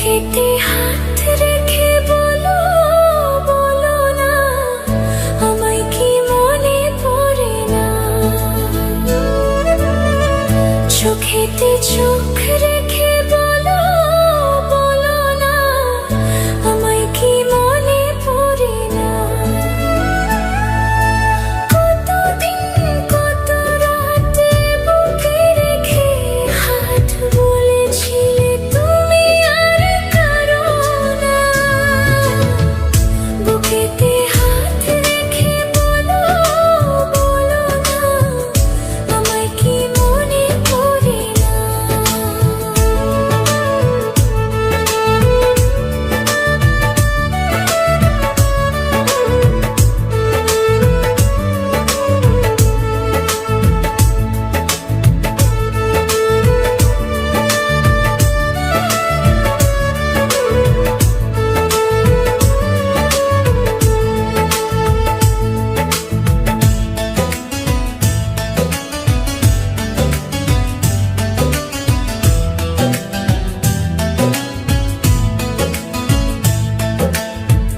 বুকেতে হাত রেখে বলো বলো না, আমায় কি মনে পড়ে না? চোখেতে চোখ রেখে বলো বলো না, আমায় কি মনে পড়ে না? কতদিন কত রাতে বুকে রেখে হাত বলেছিলে তুমি আর কারো না। বুকেতে হাত রেখে বলো বলো না, আমায় কি মনে পড়ে না?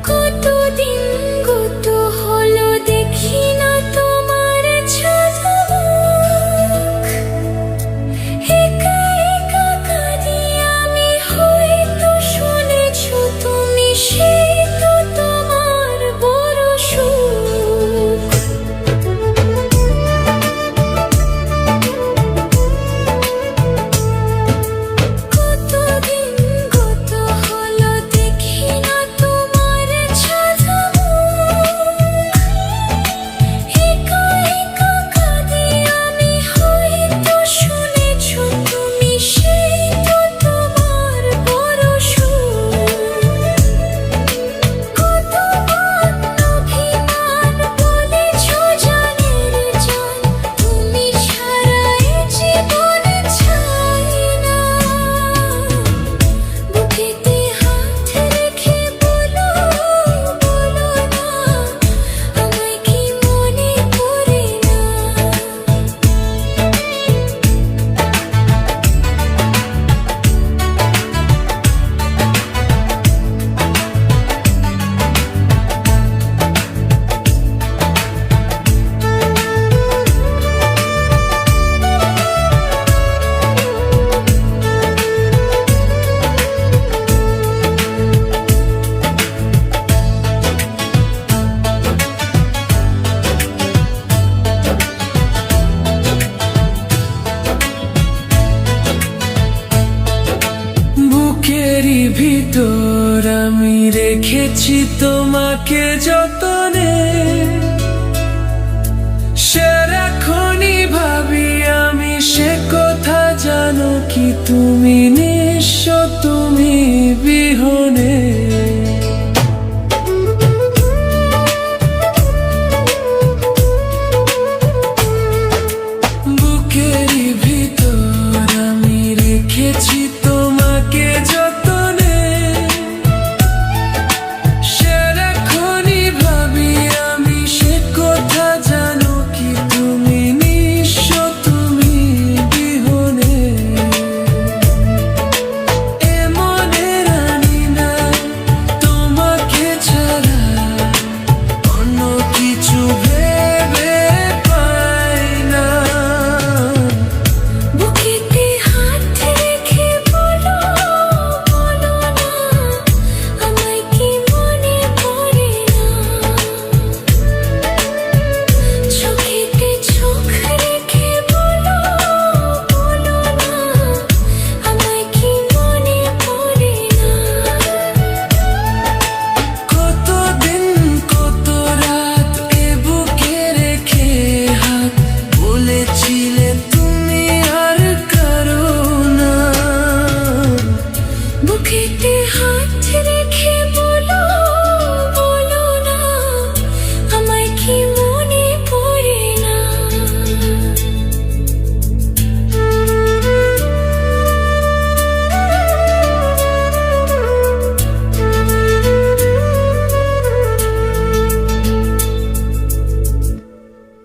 কতদিন কত হলো দেখি না তোমার ঝলক। একা একা কাঁদি আমি, হয়তো শুনেছো তুমি, সেই তো তোমার বড় সুখ। কতদিন কত হলো দেখি না তোমার ঝলক। একা একা কাঁদি আমি, হয়তো শুনেছো তুমি, সেই তো তোমার বড় সুখ। কতবার অভিমান বলেছো জানের জান, তুমি ছাড়া এ জীবন চাই না। বুকেতে হাত রেখে বলো বলো না, আমায় কি মনে পড়ে না? বুকেরই ভিতর আমি রেখেছি তোমাকে যতনে, সারাক্ষণই ভাবি আমি সে কথা জানো কি তুমি নিঃস্ব, তুমি বিহনে।